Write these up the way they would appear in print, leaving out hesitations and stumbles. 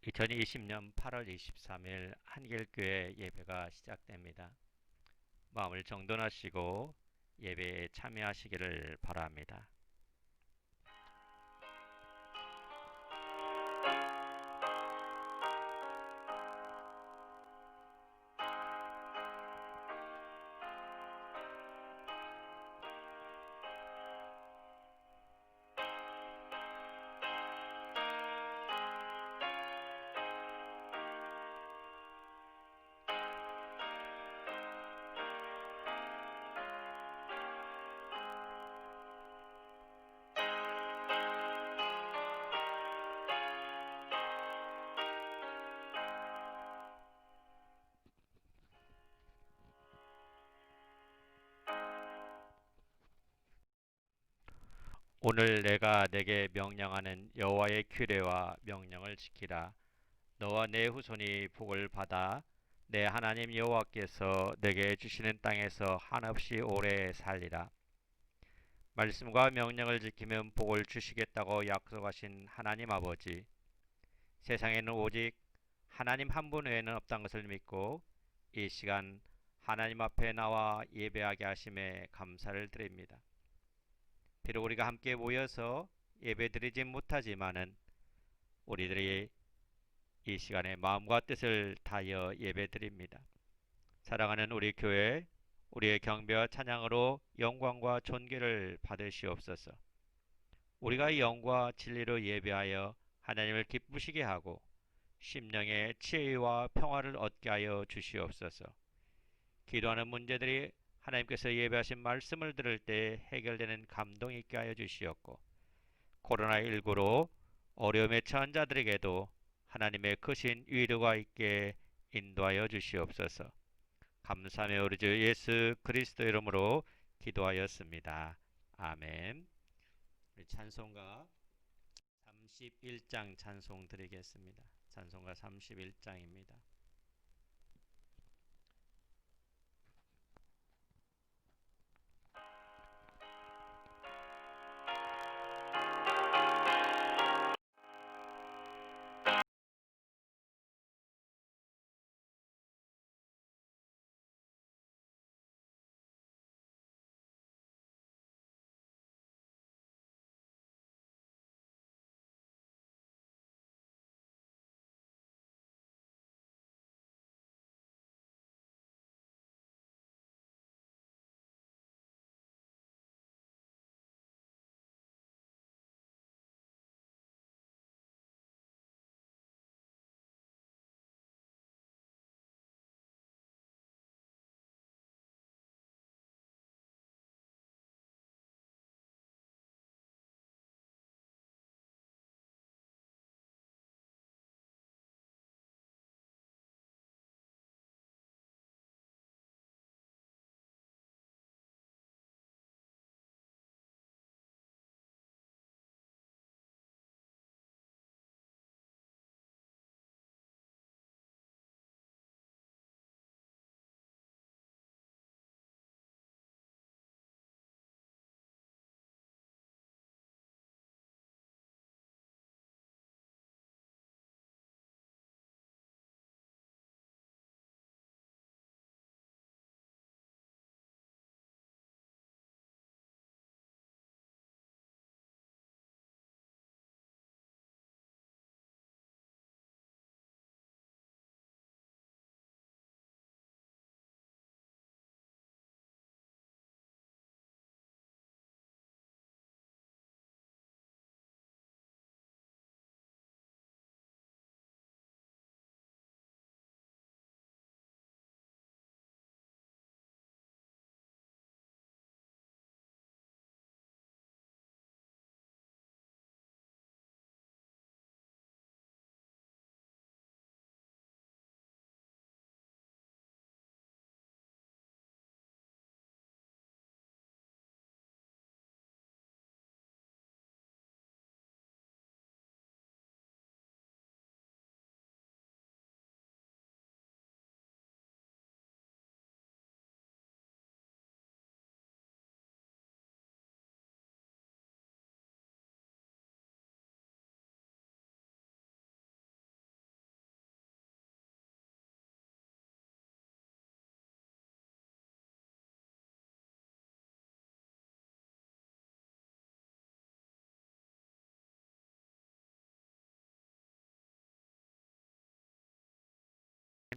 2020년 8월 23일 한길교회 예배가 시작됩니다. 마음을 정돈하시고 예배에 참여하시기를 바랍니다. 오늘 내가 내게 명령하는 여호와의 규례와 명령을 지키라. 너와 내 후손이 복을 받아 내 하나님 여호와께서 내게 주시는 땅에서 한없이 오래 살리라. 말씀과 명령을 지키면 복을 주시겠다고 약속하신 하나님 아버지, 세상에는 오직 하나님 한 분 외에는 없다는 것을 믿고 이 시간 하나님 앞에 나와 예배하게 하심에 감사를 드립니다. 비록 우리가 함께 모여서 예배드리지 못하지만은 우리들이 이 시간에 마음과 뜻을 다하여 예배드립니다. 사랑하는 우리 교회, 우리의 경배와 찬양으로 영광과 존귀를 받으시옵소서. 우리가 영과 진리로 예배하여 하나님을 기쁘시게 하고 심령의 치유와 평화를 얻게 하여 주시옵소서. 기도하는 문제들이 하나님께서 예배하신 말씀을 들을 때 해결되는 감동 있게 하여 주시옵고, 코로나19로 어려움에 처한 자들에게도 하나님의 크신 위로가 있게 인도하여 주시옵소서. 감사하며 우리 주 예수 그리스도 이름으로 기도하였습니다. 아멘. 우리 찬송가 31장 찬송 드리겠습니다. 찬송가 31장입니다.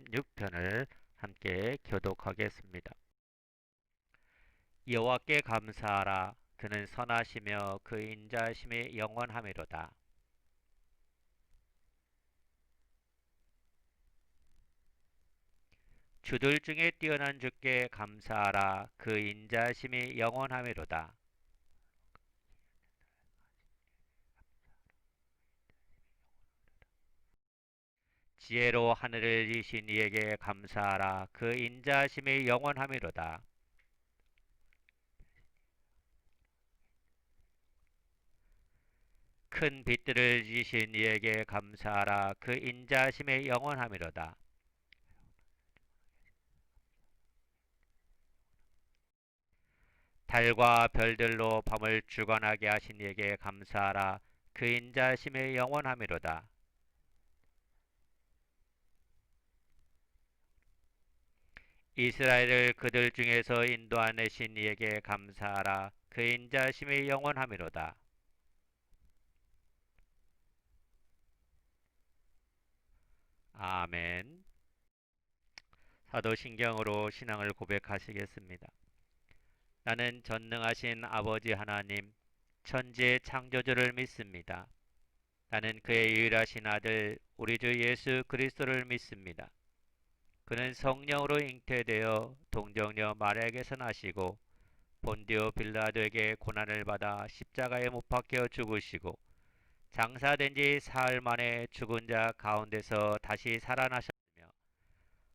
36편을 함께 교독하겠습니다. 여호와께 감사하라. 그는 선하시며 그 인자하심이 영원하미로다. 주들 중에 뛰어난 주께 감사하라. 그 인자하심이 영원하미로다. 지혜로 하늘을 지신 이에게 감사하라. 그 인자하심이 영원하미로다. 큰 빛들을 지신 이에게 감사하라. 그 인자하심이 영원하미로다. 달과 별들로 밤을 주관하게 하신 이에게 감사하라. 그 인자하심이 영원하미로다. 이스라엘을 그들 중에서 인도하내신 이에게 감사하라. 그 인자하심이 영원하미로다. 아멘. 사도신경으로 신앙을 고백하시겠습니다. 나는 전능하신 아버지 하나님, 천지의 창조주를 믿습니다. 나는 그의 유일하신 아들, 우리 주 예수 그리스도를 믿습니다. 그는 성령으로 잉태되어 동정녀 마리아에게서 나시고 본디오 빌라도에게 고난을 받아 십자가에 못 박혀 죽으시고 장사된 지 사흘 만에 죽은 자 가운데서 다시 살아나셨으며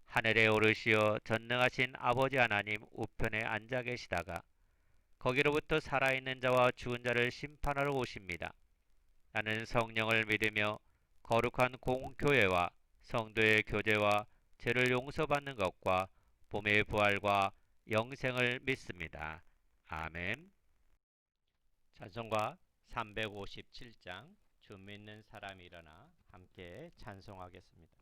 하늘에 오르시어 전능하신 아버지 하나님 우편에 앉아 계시다가 거기로부터 살아있는 자와 죽은 자를 심판하러 오십니다. 나는 성령을 믿으며 거룩한 공교회와 성도의 교제와 죄를 용서받는 것과 몸의 부활과 영생을 믿습니다. 아멘. 찬송가 357장 주 믿는 사람이 일어나 함께 찬송하겠습니다.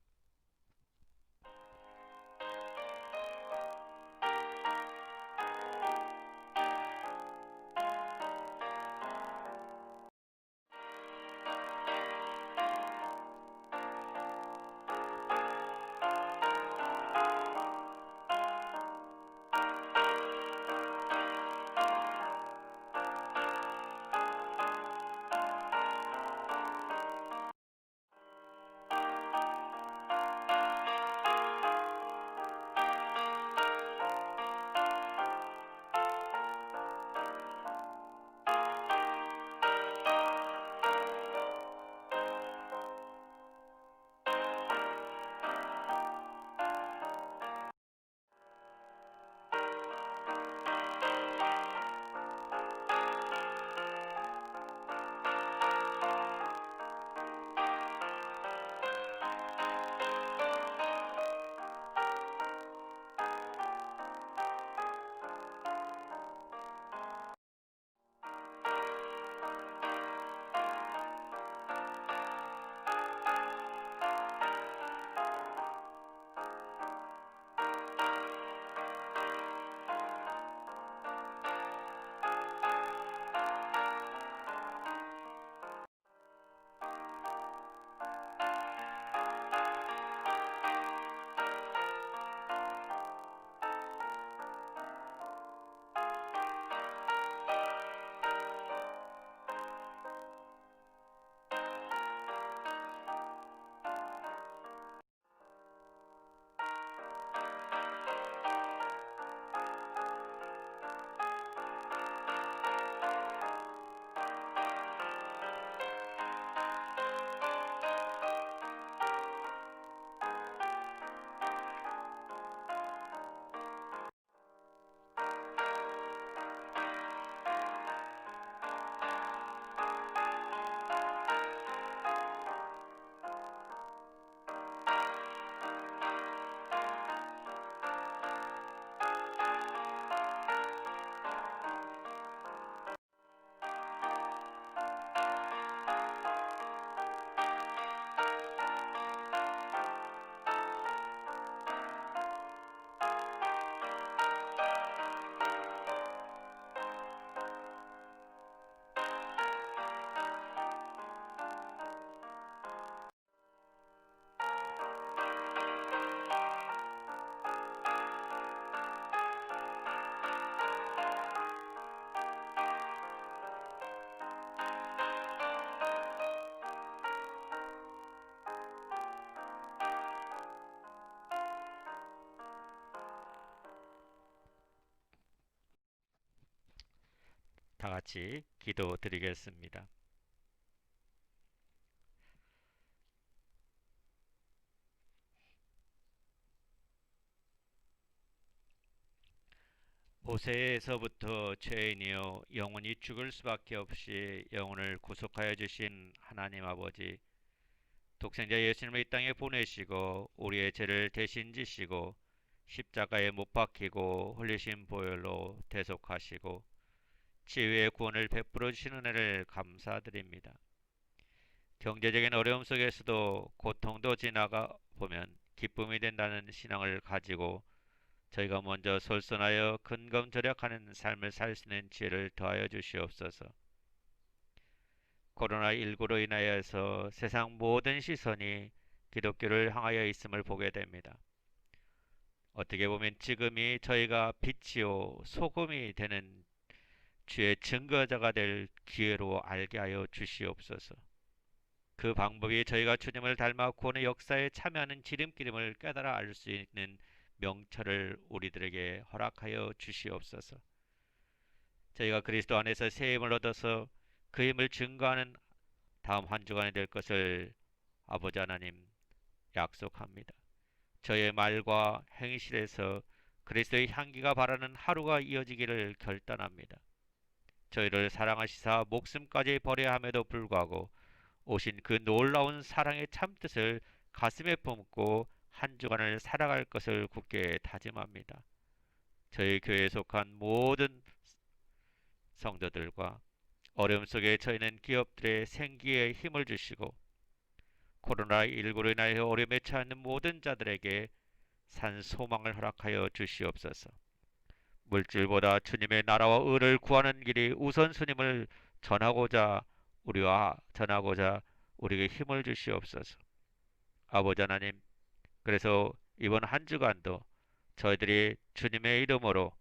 다 같이 기도 드리겠습니다. 모세에서부터 죄인이여 영원히 죽을 수밖에 없이 영혼을 구속하여 주신 하나님 아버지, 독생자 예수님을 이 땅에 보내시고 우리의 죄를 대신 지시고 십자가에 못 박히고 흘리신 보혈로 대속하시고 치유의 구원을 베풀어 주시는 은혜를 감사드립니다. 경제적인 어려움 속에서도 고통도 지나가 보면 기쁨이 된다는 신앙을 가지고 저희가 먼저 솔선하여 근검절약하는 삶을 살 수 있는 지혜를 더하여 주시옵소서. 코로나19로 인하여서 세상 모든 시선이 기독교를 향하여 있음을 보게 됩니다. 어떻게 보면 지금이 저희가 빛이요 소금이 되는 주의 증거자가 될 기회로 알게 하여 주시옵소서. 그 방법이 저희가 주님을 닮아 구원의 역사에 참여하는 지름길임을 깨달아 알 수 있는 명철을 우리들에게 허락하여 주시옵소서. 저희가 그리스도 안에서 새 힘을 얻어서 그 힘을 증거하는 다음 한 주간이 될 것을 아버지 하나님 약속합니다. 저의 말과 행실에서 그리스도의 향기가 바라는 하루가 이어지기를 결단합니다. 저희를 사랑하시사 목숨까지 버려야 함에도 불구하고 오신 그 놀라운 사랑의 참뜻을 가슴에 품고 한 주간을 살아갈 것을 굳게 다짐합니다. 저희 교회에 속한 모든 성도들과 어려움 속에 저희는 기업들의 생기에 힘을 주시고 코로나19로 인하여 어려움에 처해 있는 모든 자들에게 산 소망을 허락하여 주시옵소서. 물질보다 주님의 나라와 의를 구하는 길이 우선순위임을 전하고자 우리에게 힘을 주시옵소서. 아버지 하나님, 그래서 이번 한 주간도 저희들이 주님의 이름으로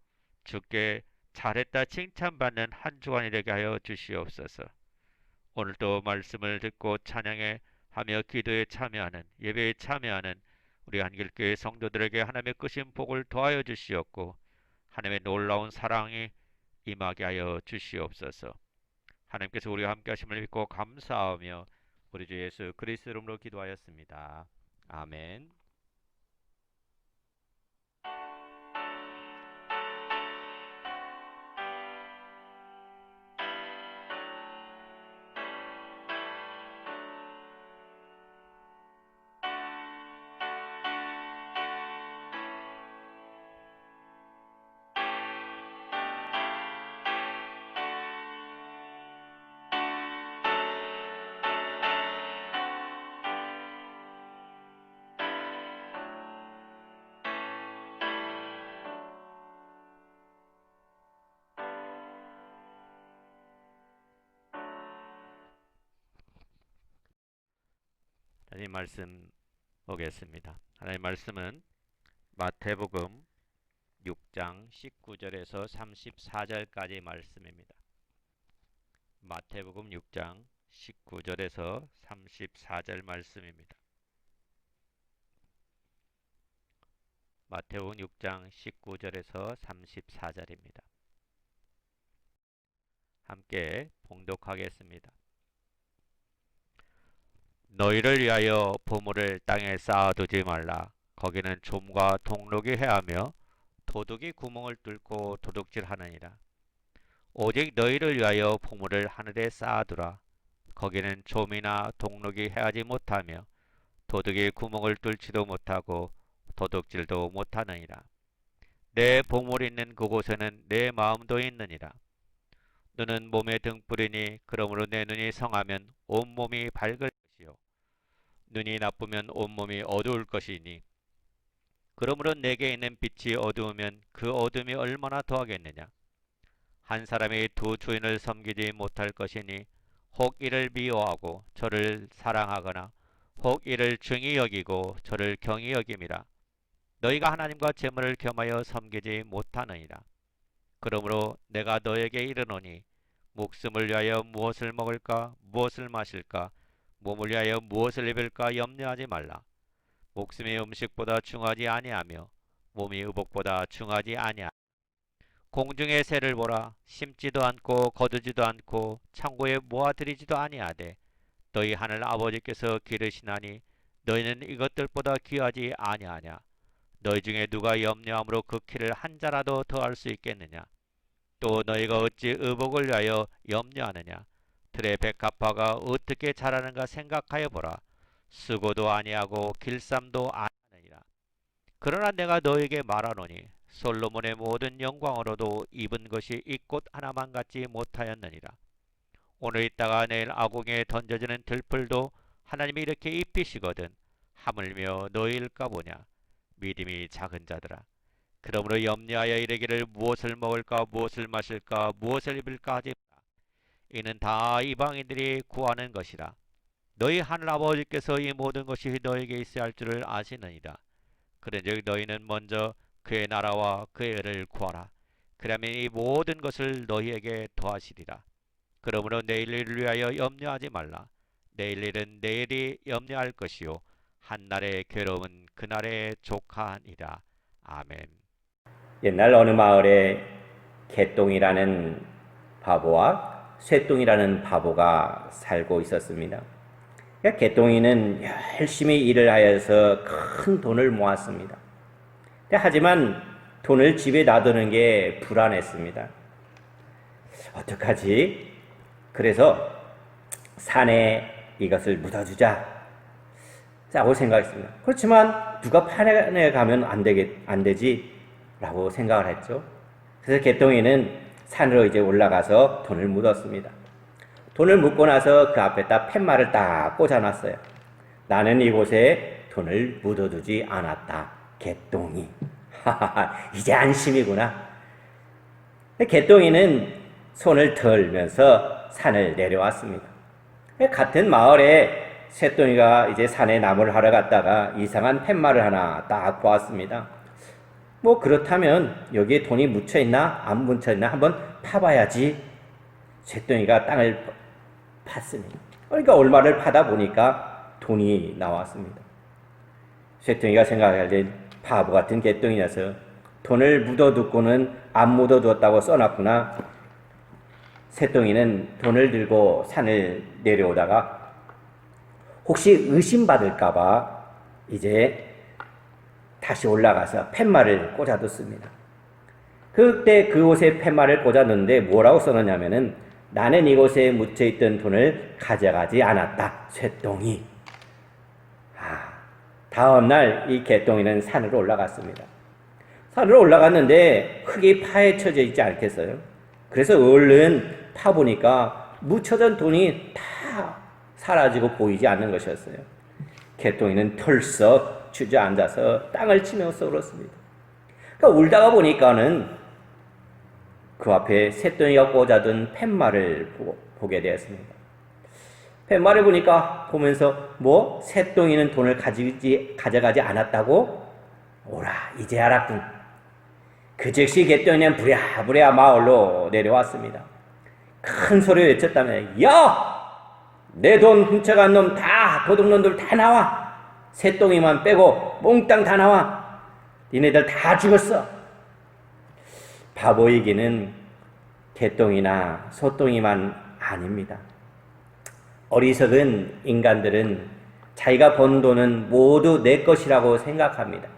주께 잘했다 칭찬받는 한 주간이 되게 하여 주시옵소서. 오늘도 말씀을 듣고 찬양에 하며 기도에 참여하는 예배에 참여하는 우리 한길교회 성도들에게 하나님의 크신 복을 더하여 주시옵고 하나님의 놀라운 사랑이 임하게 하여 주시옵소서. 하나님께서 우리와 함께 하심을 믿고 감사하며 우리 주 예수 그리스도 이름으로 기도하였습니다. 아멘. 하나님 말씀 보겠습니다. 하나님 말씀은 마태복음 6장 19절에서 34절까지 말씀입니다. 마태복음 6장 19절에서 34절 말씀입니다. 마태복음 6장 19절에서 34절입니다. 함께 봉독하겠습니다. 너희를 위하여 보물을 땅에 쌓아두지 말라. 거기는 좀과 동록이 해하며 도둑이 구멍을 뚫고 도둑질하느니라. 오직 너희를 위하여 보물을 하늘에 쌓아두라. 거기는 좀이나 동록이 해하지 못하며 도둑이 구멍을 뚫지도 못하고 도둑질도 못하느니라. 내 보물이 있는 그곳에는 내 마음도 있느니라. 눈은 몸의 등불이니 그러므로 내 눈이 성하면 온몸이 밝을 것이요 눈이 나쁘면 온몸이 어두울 것이니 그러므로 내게 있는 빛이 어두우면 그 어둠이 얼마나 더하겠느냐. 한 사람이 두 주인을 섬기지 못할 것이니 혹 이를 미워하고 저를 사랑하거나 혹 이를 중히 여기고 저를 경히 여김이라. 너희가 하나님과 재물을 겸하여 섬기지 못하느니라. 그러므로 내가 너에게 이르노니 목숨을 위하여 무엇을 먹을까 무엇을 마실까 몸을 위하여 무엇을 입을까 염려하지 말라. 목숨이 음식보다 중하지 아니하며 몸이 의복보다 중하지 아니하며 공중의 새를 보라. 심지도 않고 거두지도 않고 창고에 모아들이지도 아니하되 너희 하늘 아버지께서 기르시나니 너희는 이것들보다 귀하지 아니하냐. 너희 중에 누가 염려함으로 그 키를 한 자라도 더할 수 있겠느냐. 또 너희가 어찌 의복을 위하여 염려하느냐. 들의 백합화가 어떻게 자라는가 생각하여 보라. 쓰고도 아니하고 길쌈도 아니하느니라. 그러나 내가 너에게 말하노니 솔로몬의 모든 영광으로도 입은 것이 이 꽃 하나만 같지 못하였느니라. 오늘 있다가 내일 아궁이에 던져지는 들풀도 하나님이 이렇게 입히시거든 하물며 너희일까 보냐. 믿음이 작은 자들아. 그러므로 염려하여 이르기를 무엇을 먹을까 무엇을 마실까 무엇을 입을까 하지 마라. 이는 다 이방인들이 구하는 것이라. 너희 하늘 아버지께서 이 모든 것이 너에게 있어야 할 줄을 아시느니라. 그런즉 너희는 먼저 그의 나라와 그의 의를 구하라. 그러면 이 모든 것을 너희에게 더하시리라. 그러므로 내일 일을 위하여 염려하지 말라. 내일 일은 내일이 염려할 것이요 한날의 괴로움은 그날의 족하니라. 아멘. 옛날 어느 마을에 개똥이라는 바보와 쇠똥이라는 바보가 살고 있었습니다. 개똥이는 열심히 일을 하여서 큰 돈을 모았습니다. 하지만 돈을 집에 놔두는 게 불안했습니다. 어떡하지? 그래서 산에 이것을 묻어주자 라고 생각했습니다. 그렇지만 누가 판에 가면 안 되지 라고 생각을 했죠. 그래서 개똥이는 산으로 이제 올라가서 돈을 묻었습니다. 돈을 묻고 나서 그 앞에다 팻말을 딱 꽂아놨어요. 나는 이곳에 돈을 묻어두지 않았다. 개똥이. 이제 안심이구나. 개똥이는 손을 털면서 산을 내려왔습니다. 같은 마을에 쇠똥이가 이제 산에 나무를 하러 갔다가 이상한 팻말을 하나 딱 보았습니다. 뭐 그렇다면 여기에 돈이 묻혀있나 안 묻혀있나 한번 파봐야지. 쇠똥이가 땅을 팠습니다. 그러니까 얼마를 파다 보니까 돈이 나왔습니다. 쇠똥이가 생각할 때 바보 같은 개똥이 녀석, 돈을 묻어두고는 안 묻어두었다고 써놨구나. 쇠똥이는 돈을 들고 산을 내려오다가 혹시 의심받을까봐 이제 다시 올라가서 팻말을 꽂아뒀습니다. 그때 그곳에 팻말을 꽂아놓는데 뭐라고 써놓냐면은 나는 이곳에 묻혀있던 돈을 가져가지 않았다. 쇠똥이. 다음날 이 개똥이는 산으로 올라갔습니다. 산으로 올라갔는데 흙이 파헤쳐져 있지 않겠어요? 그래서 얼른 파보니까 묻혀진 돈이 다 사라지고 보이지 않는 것이었어요. 개똥이는 털썩 주저앉아서 땅을 치면서 울었습니다. 그러니까 울다가 보니까는 그 앞에 쇠똥이가 꽂아둔 팻말을 보게 되었습니다. 팻말을 보면서 뭐 쇠똥이는 돈을 가져가지 않았다고? 오라 이제 알았군. 그 즉시 개똥이는 부랴부랴 마을로 내려왔습니다. 큰 소리로 외쳤다면 야! 내 돈 훔쳐간 놈 다 도둑놈들 다 나와. 쇠똥이만 빼고 몽땅 다 나와. 니네들 다 죽었어. 바보이기는 개똥이나 소똥이만 아닙니다. 어리석은 인간들은 자기가 번 돈은 모두 내 것이라고 생각합니다.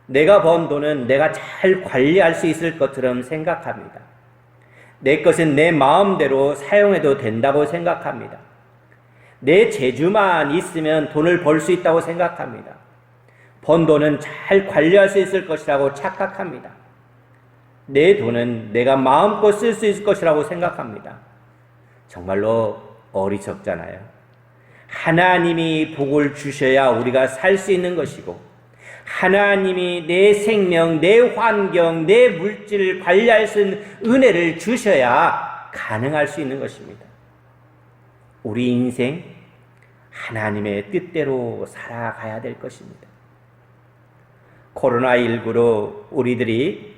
내가 번 돈은 내가 잘 관리할 수 있을 것처럼 생각합니다. 내 것은 내 마음대로 사용해도 된다고 생각합니다. 내 재주만 있으면 돈을 벌 수 있다고 생각합니다. 번 돈은 잘 관리할 수 있을 것이라고 착각합니다. 내 돈은 내가 마음껏 쓸 수 있을 것이라고 생각합니다. 정말로 어리석잖아요. 하나님이 복을 주셔야 우리가 살 수 있는 것이고 하나님이 내 생명, 내 환경, 내 물질을 관리할 수 있는 은혜를 주셔야 가능할 수 있는 것입니다. 우리 인생 하나님의 뜻대로 살아가야 될 것입니다. 코로나19로 우리들이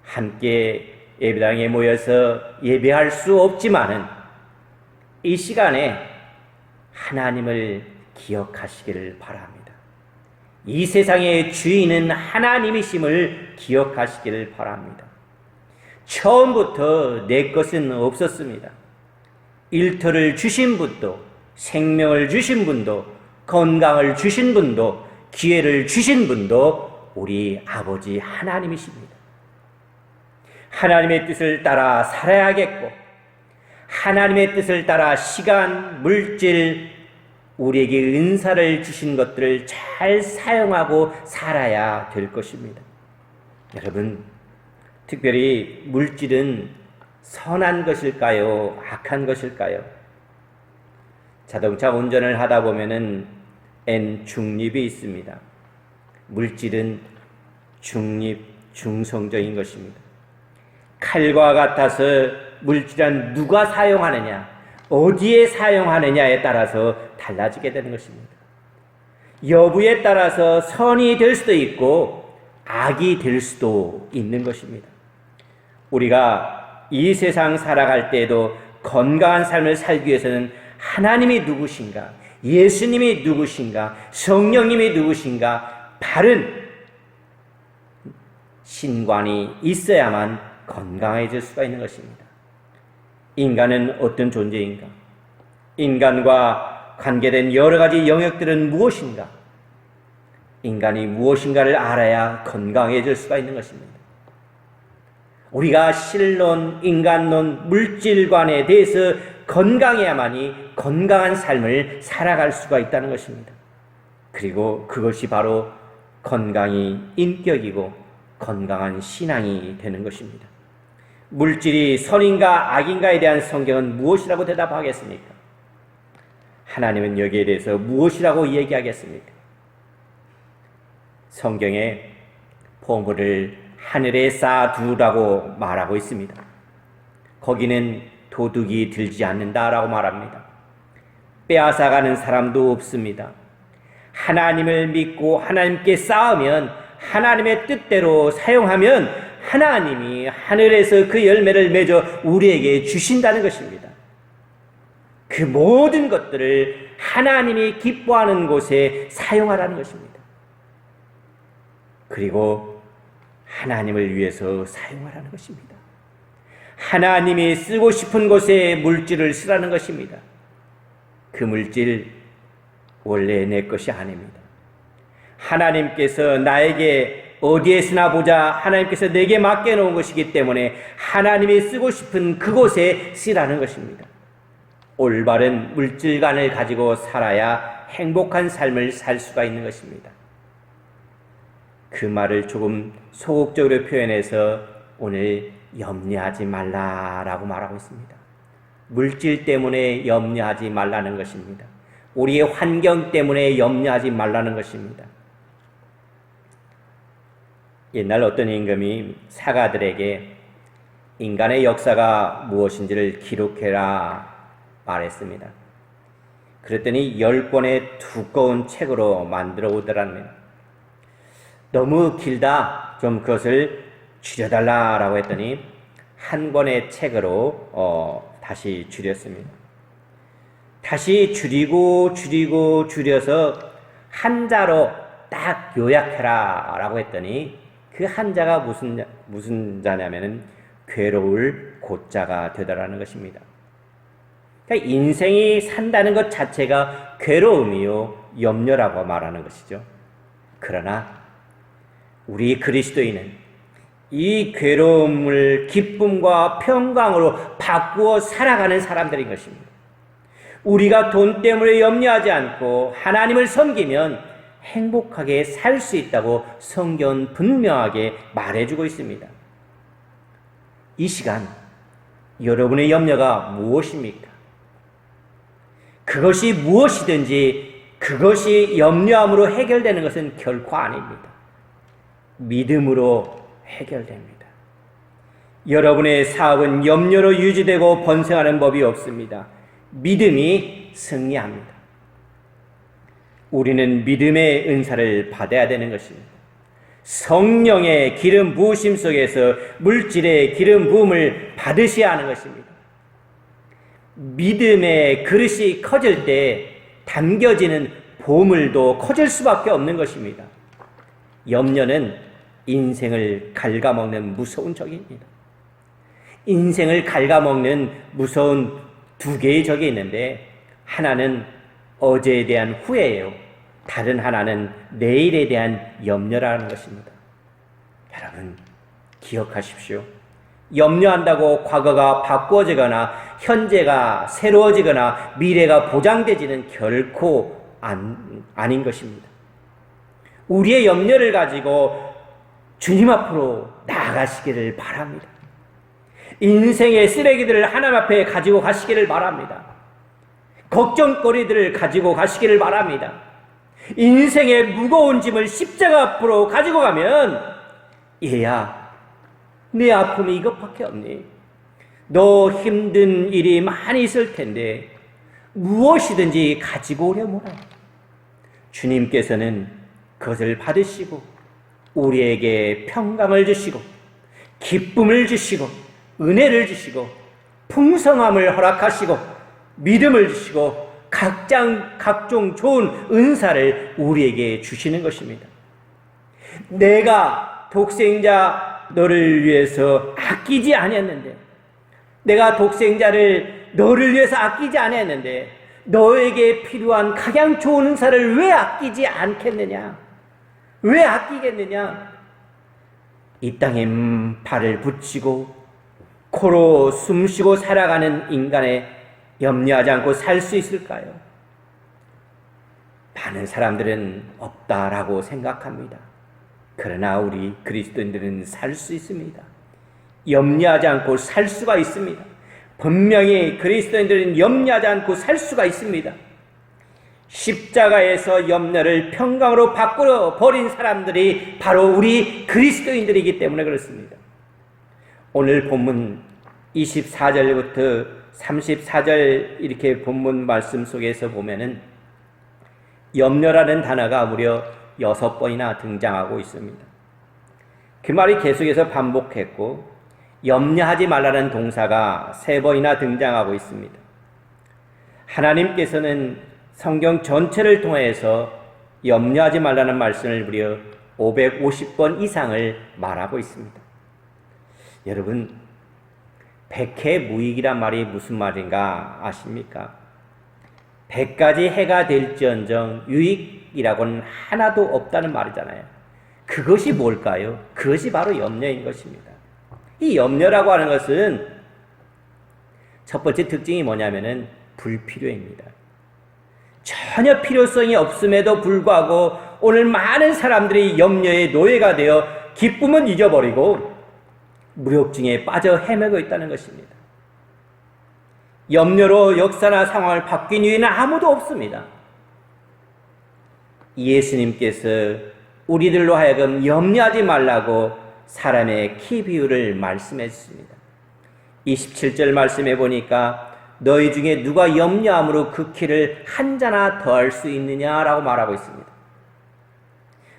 함께 예배당에 모여서 예배할 수 없지만은 이 시간에 하나님을 기억하시기를 바랍니다. 이 세상의 주인은 하나님이심을 기억하시기를 바랍니다. 처음부터 내 것은 없었습니다. 일터를 주신 분도, 생명을 주신 분도, 건강을 주신 분도, 기회를 주신 분도 우리 아버지 하나님이십니다. 하나님의 뜻을 따라 살아야겠고, 하나님의 뜻을 따라 시간, 물질, 우리에게 은사를 주신 것들을 잘 사용하고 살아야 될 것입니다. 여러분, 특별히 물질은 선한 것일까요? 악한 것일까요? 자동차 운전을 하다 보면은 N 중립이 있습니다. 물질은 중립, 중성적인 것입니다. 칼과 같아서 물질은 누가 사용하느냐, 어디에 사용하느냐에 따라서 달라지게 되는 것입니다. 여부에 따라서 선이 될 수도 있고 악이 될 수도 있는 것입니다. 우리가 이 세상 살아갈 때에도 건강한 삶을 살기 위해서는 하나님이 누구신가, 예수님이 누구신가, 성령님이 누구신가, 바른 신관이 있어야만 건강해질 수가 있는 것입니다. 인간은 어떤 존재인가? 인간과 관계된 여러 가지 영역들은 무엇인가? 인간이 무엇인가를 알아야 건강해질 수가 있는 것입니다. 우리가 신론, 인간론, 물질관에 대해서 건강해야만이 건강한 삶을 살아갈 수가 있다는 것입니다. 그리고 그것이 바로 건강이 인격이고 건강한 신앙이 되는 것입니다. 물질이 선인가 악인가에 대한 성경은 무엇이라고 대답하겠습니까? 하나님은 여기에 대해서 무엇이라고 얘기하겠습니까? 성경에 보물을 하늘에 쌓아두라고 말하고 있습니다. 거기는 도둑이 들지 않는다라고 말합니다. 빼앗아가는 사람도 없습니다. 하나님을 믿고 하나님께 쌓으면, 하나님의 뜻대로 사용하면 하나님이 하늘에서 그 열매를 맺어 우리에게 주신다는 것입니다. 그 모든 것들을 하나님이 기뻐하는 곳에 사용하라는 것입니다. 그리고 하나님을 위해서 사용하라는 것입니다. 하나님이 쓰고 싶은 곳에 물질을 쓰라는 것입니다. 그 물질 원래 내 것이 아닙니다. 하나님께서 나에게 어디에 쓰나 보자, 하나님께서 내게 맡겨놓은 것이기 때문에 하나님이 쓰고 싶은 그곳에 쓰라는 것입니다. 올바른 물질관을 가지고 살아야 행복한 삶을 살 수가 있는 것입니다. 그 말을 조금 소극적으로 표현해서 오늘 염려하지 말라라고 말하고 있습니다. 물질 때문에 염려하지 말라는 것입니다. 우리의 환경 때문에 염려하지 말라는 것입니다. 옛날 어떤 임금이 사가들에게 인간의 역사가 무엇인지를 기록해라 말했습니다. 그랬더니 10권의 두꺼운 책으로 만들어 오더랍니다. 너무 길다, 좀 그것을 줄여달라라고 했더니 한 권의 책으로 다시 줄였습니다. 다시 줄여서 한자로 딱 요약해라 라고 했더니 그 한자가 무슨 자냐면은 괴로울 고자가 되더라는 것입니다. 그러니까 인생이 산다는 것 자체가 괴로움이요 염려라고 말하는 것이죠. 그러나 우리 그리스도인은 이 괴로움을 기쁨과 평강으로 바꾸어 살아가는 사람들인 것입니다. 우리가 돈 때문에 염려하지 않고 하나님을 섬기면 행복하게 살 수 있다고 성경은 분명하게 말해주고 있습니다. 이 시간 여러분의 염려가 무엇입니까? 그것이 무엇이든지 그것이 염려함으로 해결되는 것은 결코 아닙니다. 믿음으로 해결됩니다. 여러분의 사업은 염려로 유지되고 번성하는 법이 없습니다. 믿음이 승리합니다. 우리는 믿음의 은사를 받아야 되는 것입니다. 성령의 기름 부으심 속에서 물질의 기름 부음을 받으셔야 하는 것입니다. 믿음의 그릇이 커질 때 담겨지는 보물도 커질 수밖에 없는 것입니다. 염려는 인생을 갉아먹는 무서운 적입니다. 인생을 갉아먹는 무서운 두 개의 적이 있는데, 하나는 어제에 대한 후회예요. 다른 하나는 내일에 대한 염려라는 것입니다. 여러분, 기억하십시오. 염려한다고 과거가 바꾸어지거나 현재가 새로워지거나 미래가 보장되지는 결코 아닌 것입니다. 우리의 염려를 가지고 주님 앞으로 나아가시기를 바랍니다. 인생의 쓰레기들을 하나님 앞에 가지고 가시기를 바랍니다. 걱정거리들을 가지고 가시기를 바랍니다. 인생의 무거운 짐을 십자가 앞으로 가지고 가면, 얘야, 내 아픔이 이것밖에 없니? 너 힘든 일이 많이 있을 텐데 무엇이든지 가지고 오려무라. 주님께서는 그것을 받으시고 우리에게 평강을 주시고 기쁨을 주시고 은혜를 주시고 풍성함을 허락하시고 믿음을 주시고 각종 좋은 은사를 우리에게 주시는 것입니다. 내가 독생자 너를 위해서 아끼지 아니었는데, 내가 독생자를 너를 위해서 아끼지 아니었는데 너에게 필요한 가장 좋은 은사를 왜 아끼지 않겠느냐? 왜 아끼겠느냐? 이 땅에 발을 붙이고 코로 숨쉬고 살아가는 인간에 염려하지 않고 살 수 있을까요? 많은 사람들은 없다라고 생각합니다. 그러나 우리 그리스도인들은 살 수 있습니다. 염려하지 않고 살 수가 있습니다. 분명히 그리스도인들은 염려하지 않고 살 수가 있습니다. 십자가에서 염려를 평강으로 바꾸어 버린 사람들이 바로 우리 그리스도인들이기 때문에 그렇습니다. 오늘 본문 24절부터 34절 이렇게 본문 말씀 속에서 보면은 염려라는 단어가 무려 6번이나 등장하고 있습니다. 그 말이 계속해서 반복했고 염려하지 말라는 동사가 3번이나 등장하고 있습니다. 하나님께서는 성경 전체를 통해서 염려하지 말라는 말씀을 무려 550번 이상을 말하고 있습니다. 여러분, 백해무익이란 말이 무슨 말인가 아십니까? 100가지 해가 될지언정 유익이라고는 하나도 없다는 말이잖아요. 그것이 뭘까요? 그것이 바로 염려인 것입니다. 이 염려라고 하는 것은 첫 번째 특징이 뭐냐면은 불필요입니다. 전혀 필요성이 없음에도 불구하고 오늘 많은 사람들이 염려의 노예가 되어 기쁨은 잊어버리고 무력증에 빠져 헤매고 있다는 것입니다. 염려로 역사나 상황을 바뀐 이유는 아무도 없습니다. 예수님께서 우리들로 하여금 염려하지 말라고 사람의 키 비율을 말씀했습니다. 27절 말씀해 보니까 너희 중에 누가 염려함으로 그 키를 한 자나 더할 수 있느냐라고 말하고 있습니다.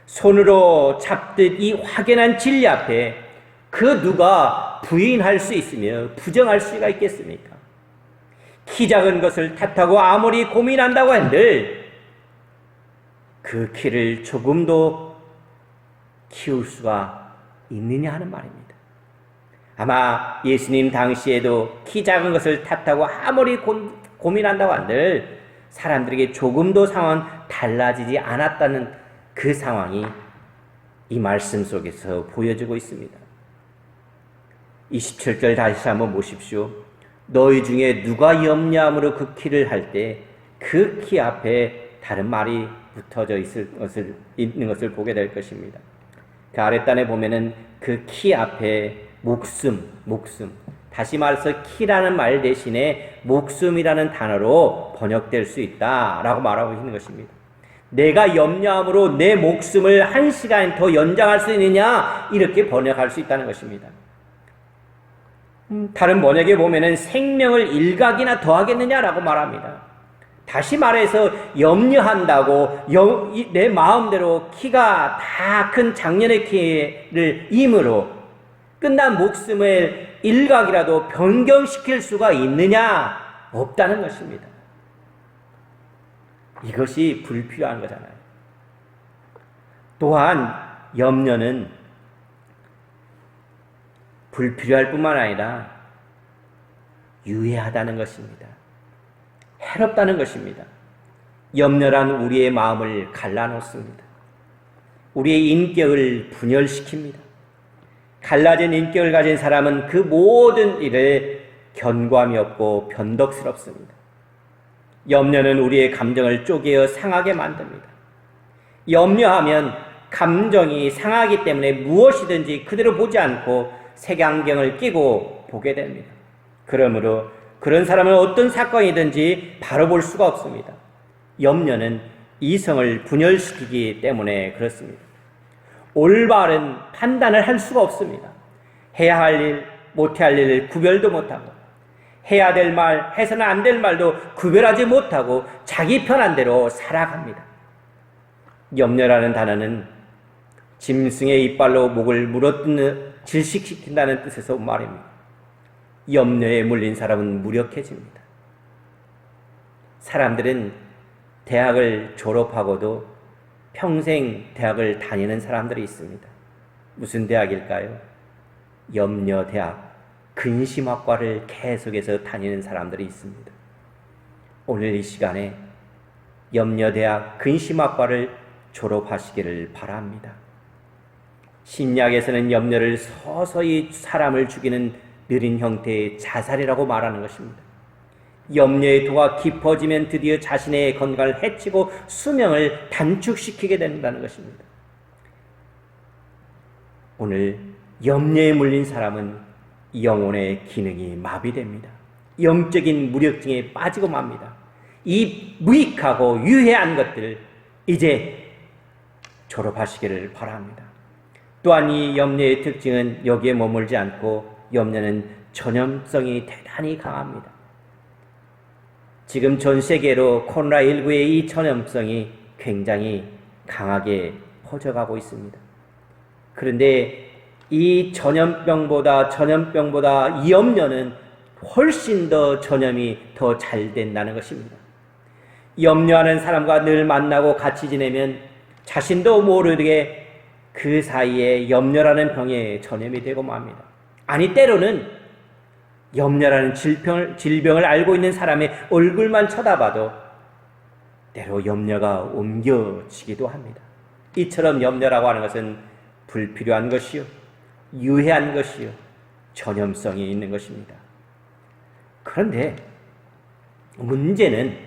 손으로 잡듯 이 확연한 진리 앞에 그 누가 부인할 수 있으며 부정할 수가 있겠습니까? 키 작은 것을 탓하고 아무리 고민한다고 한들 그 키를 조금도 키울 수가 있느냐 하는 말입니다. 아마 예수님 당시에도 키 작은 것을 탓하고 아무리 고민한다고 한들 사람들에게 조금도 상황은 달라지지 않았다는 그 상황이 이 말씀 속에서 보여지고 있습니다. 27절 다시 한번 보십시오. 너희 중에 누가 염려함으로 그 키를 할 때 그 키 앞에 다른 말이 붙어져 있는 것을 보게 될 것입니다. 그 아랫단에 보면은 그 키 앞에 목숨. 다시 말해서 키라는 말 대신에 목숨이라는 단어로 번역될 수 있다라고 말하고 있는 것입니다. 내가 염려함으로 내 목숨을 1시간 더 연장할 수 있느냐? 이렇게 번역할 수 있다는 것입니다. 다른 번역에 보면은 생명을 일각이나 더하겠느냐라고 말합니다. 다시 말해서 염려한다고 내 마음대로 키가 다 큰 작년의 키를 임으로 끝난 목숨을 일각이라도 변경시킬 수가 있느냐? 없다는 것입니다. 이것이 불필요한 거잖아요. 또한 염려는 불필요할 뿐만 아니라 유해하다는 것입니다. 해롭다는 것입니다. 염려란 우리의 마음을 갈라놓습니다. 우리의 인격을 분열시킵니다. 갈라진 인격을 가진 사람은 그 모든 일에 견고함이 없고 변덕스럽습니다. 염려는 우리의 감정을 쪼개어 상하게 만듭니다. 염려하면 감정이 상하기 때문에 무엇이든지 그대로 보지 않고 색안경을 끼고 보게 됩니다. 그러므로 그런 사람은 어떤 사건이든지 바로 볼 수가 없습니다. 염려는 이성을 분열시키기 때문에 그렇습니다. 올바른 판단을 할 수가 없습니다. 해야 할 일, 못해야 할 일을 구별도 못하고, 해야 될 말, 해서는 안 될 말도 구별하지 못하고 자기 편한 대로 살아갑니다. 염려라는 단어는 짐승의 이빨로 목을 물어뜯는 질식시킨다는 뜻에서 온 말입니다. 염려에 물린 사람은 무력해집니다. 사람들은 대학을 졸업하고도 평생 대학을 다니는 사람들이 있습니다. 무슨 대학일까요? 염려대학, 근심학과를 계속해서 다니는 사람들이 있습니다. 오늘 이 시간에 염려대학 근심학과를 졸업하시기를 바랍니다. 신약에서는 염려를 서서히 사람을 죽이는 느린 형태의 자살이라고 말하는 것입니다. 염려의 도가 깊어지면 드디어 자신의 건강을 해치고 수명을 단축시키게 된다는 것입니다. 오늘 염려에 물린 사람은 영혼의 기능이 마비됩니다. 영적인 무력증에 빠지고 맙니다. 이 무익하고 유해한 것들 이제 졸업하시기를 바랍니다. 또한 이 염려의 특징은 여기에 머물지 않고 염려는 전염성이 대단히 강합니다. 지금 전 세계로 코로나19의 이 전염성이 굉장히 강하게 퍼져가고 있습니다. 그런데 이 전염병보다 이 염려는 훨씬 더 전염이 더 잘 된다는 것입니다. 염려하는 사람과 늘 만나고 같이 지내면 자신도 모르게 그 사이에 염려라는 병에 전염이 되고 맙니다. 아니 때로는 염려라는 질병을 알고 있는 사람의 얼굴만 쳐다봐도 때로 염려가 옮겨지기도 합니다. 이처럼 염려라고 하는 것은 불필요한 것이요, 유해한 것이요, 전염성이 있는 것입니다. 그런데 문제는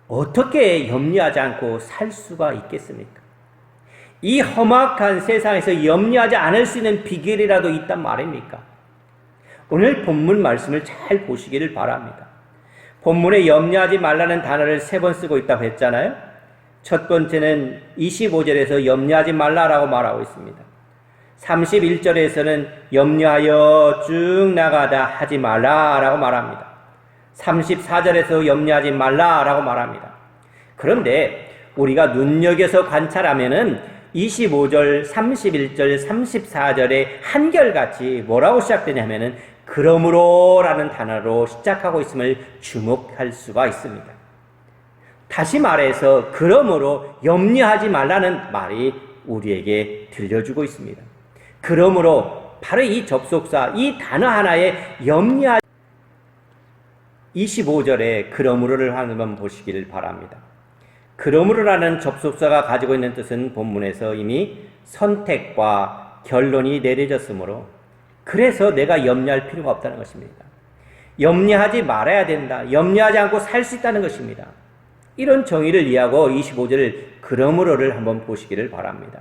어떻게 염려하지 않고 살 수가 있겠습니까? 이 험악한 세상에서 염려하지 않을 수 있는 비결이라도 있단 말입니까? 오늘 본문 말씀을 잘 보시기를 바랍니다. 본문에 염려하지 말라는 단어를 3번 쓰고 있다고 했잖아요. 첫 번째는 25절에서 염려하지 말라라고 말하고 있습니다. 31절에서는 염려하여 쭉 나가다 하지 말라라고 말합니다. 34절에서 염려하지 말라라고 말합니다. 그런데 우리가 눈여겨서 관찰하면은 25절, 31절, 34절에 한결같이 뭐라고 시작되냐면은 그러므로라는 단어로 시작하고 있음을 주목할 수가 있습니다. 다시 말해서 그러므로 염려하지 말라는 말이 우리에게 들려주고 있습니다. 그러므로 바로 이 접속사, 이 단어 하나에 염려하지 25절에 그러므로를 한번 보시기를 바랍니다. 그러므로라는 접속사가 가지고 있는 뜻은 본문에서 이미 선택과 결론이 내려졌으므로 그래서 내가 염려할 필요가 없다는 것입니다. 염려하지 말아야 된다. 염려하지 않고 살 수 있다는 것입니다. 이런 정의를 이해하고 25절을 그러므로를 한번 보시기를 바랍니다.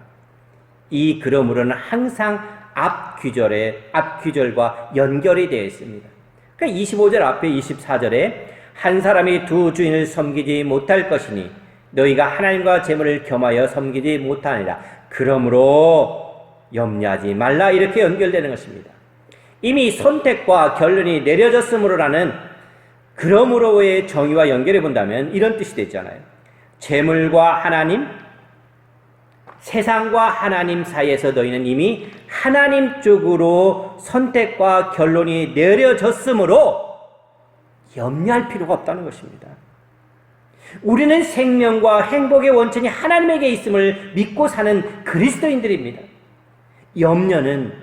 이 그러므로는 항상 앞 귀절과 연결이 되어 있습니다. 그러니까 25절 앞에 24절에 한 사람이 두 주인을 섬기지 못할 것이니 너희가 하나님과 재물을 겸하여 섬기지 못하니라. 그러므로 염려하지 말라. 이렇게 연결되는 것입니다. 이미 선택과 결론이 내려졌으므로라는 그러므로의 정의와 연결해 본다면 이런 뜻이 되잖아요. 재물과 하나님, 세상과 하나님 사이에서 너희는 이미 하나님 쪽으로 선택과 결론이 내려졌으므로 염려할 필요가 없다는 것입니다. 우리는 생명과 행복의 원천이 하나님에게 있음을 믿고 사는 그리스도인들입니다. 염려는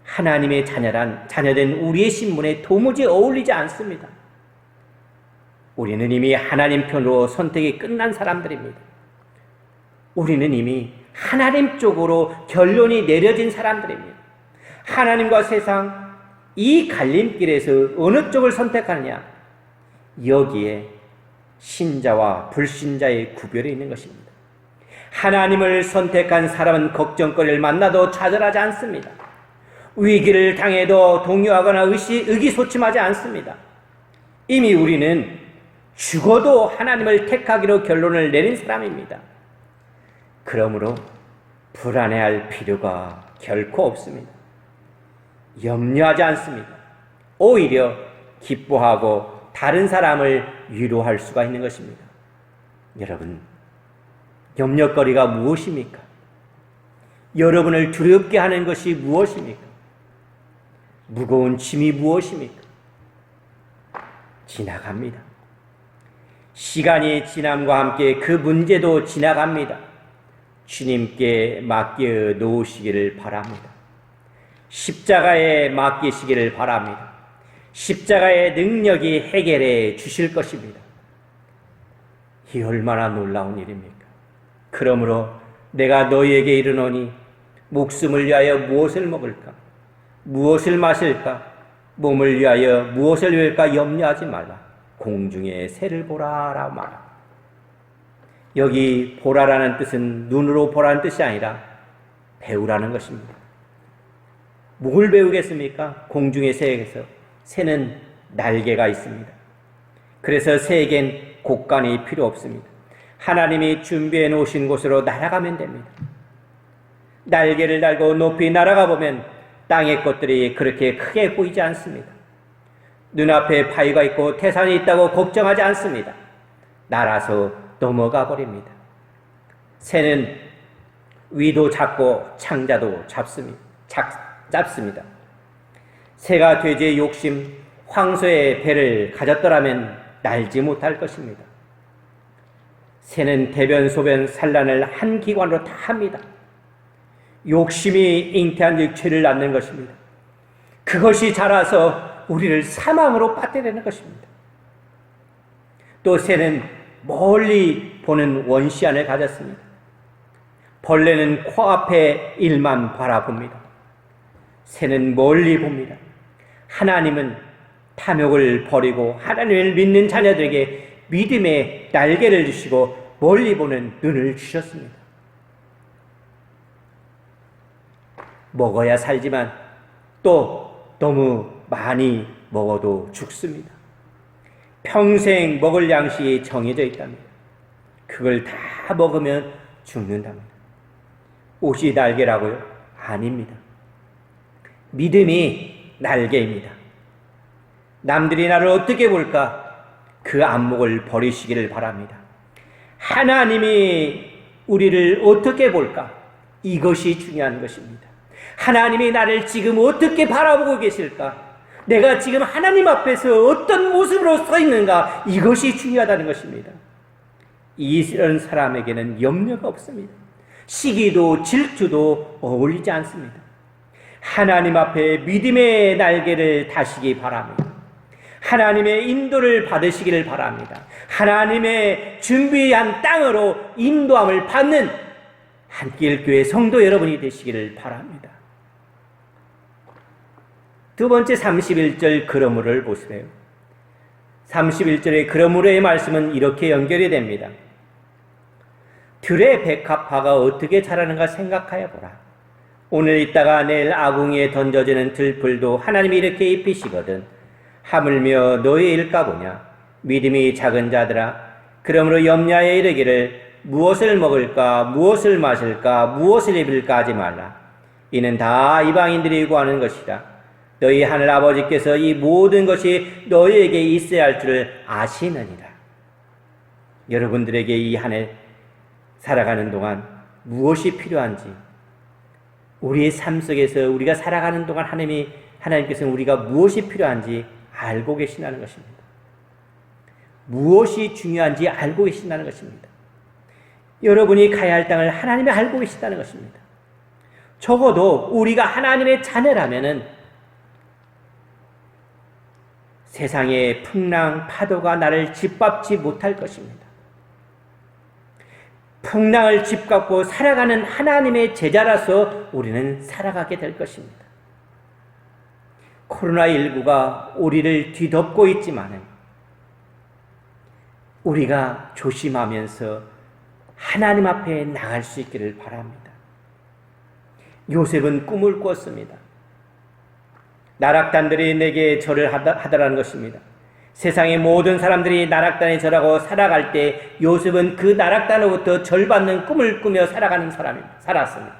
하나님의 자녀된 우리의 신분에 도무지 어울리지 않습니다. 우리는 이미 하나님 편으로 선택이 끝난 사람들입니다. 우리는 이미 하나님 쪽으로 결론이 내려진 사람들입니다. 하나님과 세상, 이 갈림길에서 어느 쪽을 선택하느냐, 여기에 신자와 불신자의 구별이 있는 것입니다. 하나님을 선택한 사람은 걱정거리를 만나도 좌절하지 않습니다. 위기를 당해도 동요하거나 의기소침하지 않습니다. 이미 우리는 죽어도 하나님을 택하기로 결론을 내린 사람입니다. 그러므로 불안해할 필요가 결코 없습니다. 염려하지 않습니다. 오히려 기뻐하고 다른 사람을 위로할 수가 있는 것입니다. 여러분, 염려거리가 무엇입니까? 여러분을 두렵게 하는 것이 무엇입니까? 무거운 짐이 무엇입니까? 지나갑니다. 시간이 지남과 함께 그 문제도 지나갑니다. 주님께 맡겨 놓으시기를 바랍니다. 십자가에 맡기시기를 바랍니다. 십자가의 능력이 해결해 주실 것입니다. 이 얼마나 놀라운 일입니까? 그러므로 내가 너희에게 이르노니 목숨을 위하여 무엇을 먹을까? 무엇을 마실까? 몸을 위하여 무엇을 입을까? 염려하지 말라. 공중의 새를 보라라 말하. 여기 보라라는 뜻은 눈으로 보라는 뜻이 아니라 배우라는 것입니다. 뭘 배우겠습니까? 공중의 새에서. 새는 날개가 있습니다. 그래서 새에겐 곡간이 필요 없습니다. 하나님이 준비해 놓으신 곳으로 날아가면 됩니다. 날개를 달고 높이 날아가 보면 땅의 것들이 그렇게 크게 보이지 않습니다. 눈앞에 바위가 있고 태산이 있다고 걱정하지 않습니다. 날아서 넘어가 버립니다. 새는 위도 작고 창자도 잡습니다. 새가 돼지의 욕심, 황소의 배를 가졌더라면 날지 못할 것입니다. 새는 대변, 소변, 산란을 한 기관으로 다 합니다. 욕심이 잉태한 즉 죄를 낳는 것입니다. 그것이 자라서 우리를 사망으로 빠뜨리는 것입니다. 또 새는 멀리 보는 원시안을 가졌습니다. 벌레는 코앞에 일만 바라봅니다. 새는 멀리 봅니다. 하나님은 탐욕을 버리고 하나님을 믿는 자녀들에게 믿음의 날개를 주시고 멀리 보는 눈을 주셨습니다. 먹어야 살지만 또 너무 많이 먹어도 죽습니다. 평생 먹을 양식이 정해져 있답니다. 그걸 다 먹으면 죽는답니다. 옷이 날개라고요? 아닙니다. 믿음이 날개입니다. 남들이 나를 어떻게 볼까? 그 안목을 버리시기를 바랍니다. 하나님이 우리를 어떻게 볼까? 이것이 중요한 것입니다. 하나님이 나를 지금 어떻게 바라보고 계실까? 내가 지금 하나님 앞에서 어떤 모습으로 서 있는가? 이것이 중요하다는 것입니다. 이런 사람에게는 염려가 없습니다. 시기도 질투도 어울리지 않습니다. 하나님 앞에 믿음의 날개를 다시기 바랍니다. 하나님의 인도를 받으시기를 바랍니다. 하나님의 준비한 땅으로 인도함을 받는 한길교회 성도 여러분이 되시기를 바랍니다. 두 번째 31절 그러므로를 보세요. 31절의 그러므로의 말씀은 이렇게 연결이 됩니다. 들의 백합화가 어떻게 자라는가 생각하여 보라. 오늘 있다가 내일 아궁이에 던져지는 들풀도 하나님이 이렇게 입히시거든. 하물며 너의 일까 보냐. 믿음이 작은 자들아, 그러므로 염려하여 이르기를 무엇을 먹을까, 무엇을 마실까, 무엇을 입을까 하지 말라. 이는 다 이방인들이 구하는 것이라. 너희 하늘 아버지께서 이 모든 것이 너희에게 있어야 할 줄을 아시느니라. 여러분들에게 이 한 해 살아가는 동안 무엇이 필요한지, 우리의 삶 속에서 우리가 살아가는 동안 하나님께서는 우리가 무엇이 필요한지 알고 계신다는 것입니다. 무엇이 중요한지 알고 계신다는 것입니다. 여러분이 가야 할 땅을 하나님이 알고 계신다는 것입니다. 적어도 우리가 하나님의 자녀라면은 세상의 풍랑, 파도가 나를 짓밟지 못할 것입니다. 풍랑을 짓밟고 살아가는 하나님의 제자라서 우리는 살아가게 될 것입니다. 코로나19가 우리를 뒤덮고 있지만 우리가 조심하면서 하나님 앞에 나갈 수 있기를 바랍니다. 요셉은 꿈을 꿨습니다. 나락단들이 내게 절을 하더라는 것입니다. 세상의 모든 사람들이 나락단에 절하고 살아갈 때 요셉은 그 나락단으로부터 절받는 꿈을 꾸며 살았습니다.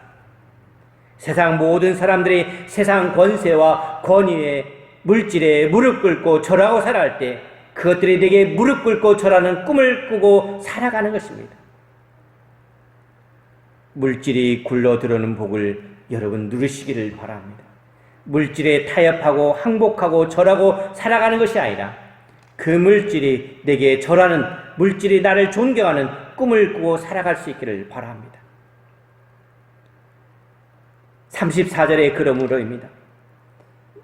세상 모든 사람들이 세상 권세와 권위에 물질에 무릎 꿇고 절하고 살아갈 때 그것들이 내게 무릎 꿇고 절하는 꿈을 꾸고 살아가는 것입니다. 물질이 굴러 들어오는 복을 여러분 누리시기를 바랍니다. 물질에 타협하고 항복하고 절하고 살아가는 것이 아니라 그 물질이 내게 절하는, 물질이 나를 존경하는 꿈을 꾸고 살아갈 수 있기를 바랍니다. 34절의 그러므로입니다.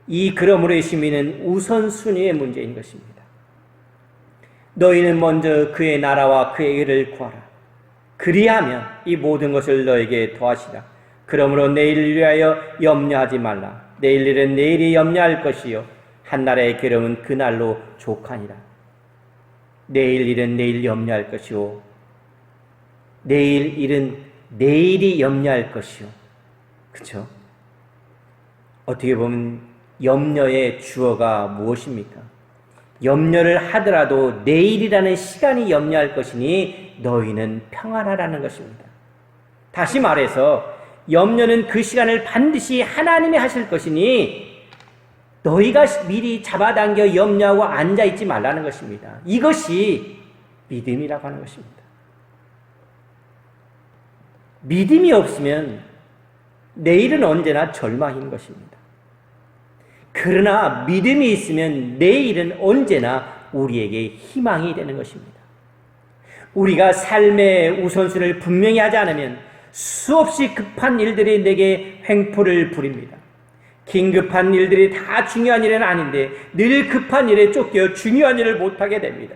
이 그러므로의 심의는 우선순위의 문제인 것입니다. 너희는 먼저 그의 나라와 그의 의를 구하라. 그리하면 이 모든 것을 너에게 더하시라. 그러므로 내일을 위하여 염려하지 말라. 내일 일은 내일이 염려할 것이요 한나라의 괴로움은 그날로 족하니라. 내일 일은 내일 염려할 것이요 내일 일은 내일이 염려할 것이요. 그렇죠? 어떻게 보면 염려의 주어가 무엇입니까? 염려를 하더라도 내일이라는 시간이 염려할 것이니 너희는 평안하라는 것입니다. 다시 말해서 염려는 그 시간을 반드시 하나님이 하실 것이니 너희가 미리 잡아당겨 염려하고 앉아있지 말라는 것입니다. 이것이 믿음이라고 하는 것입니다. 믿음이 없으면 내일은 언제나 절망인 것입니다. 그러나 믿음이 있으면 내일은 언제나 우리에게 희망이 되는 것입니다. 우리가 삶의 우선순위를 분명히 하지 않으면 수없이 급한 일들이 내게 횡포를 부립니다. 긴급한 일들이 다 중요한 일은 아닌데 늘 급한 일에 쫓겨 중요한 일을 못하게 됩니다.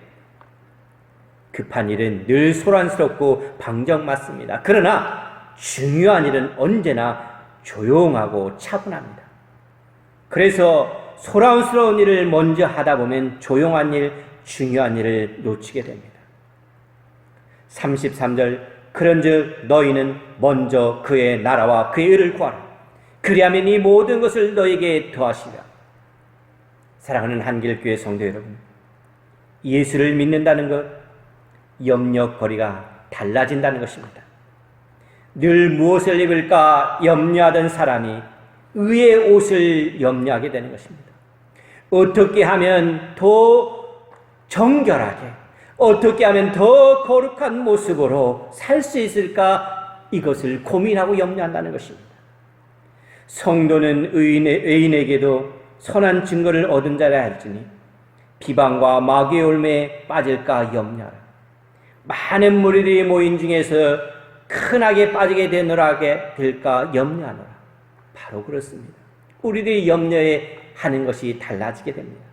급한 일은 늘 소란스럽고 방정맞습니다. 그러나 중요한 일은 언제나 조용하고 차분합니다. 그래서 소란스러운 일을 먼저 하다 보면 조용한 일, 중요한 일을 놓치게 됩니다. 33절 그런즉 너희는 먼저 그의 나라와 그의 의를 구하라. 그리하면 이 모든 것을 너에게 더하시라. 사랑하는 한길교회 성도 여러분, 예수를 믿는다는 것, 염려거리가 달라진다는 것입니다. 늘 무엇을 입을까 염려하던 사람이 의의 옷을 염려하게 되는 것입니다. 어떻게 하면 더 정결하게, 어떻게 하면 더 거룩한 모습으로 살 수 있을까 이것을 고민하고 염려한다는 것입니다. 성도는 의인에게도 선한 증거를 얻은 자라 할지니 비방과 마귀의 올매에 빠질까 염려하라. 많은 무리들이 모인 중에서 큰하게 빠지게 될까 염려하노라. 바로 그렇습니다. 우리들이 염려해 하는 것이 달라지게 됩니다.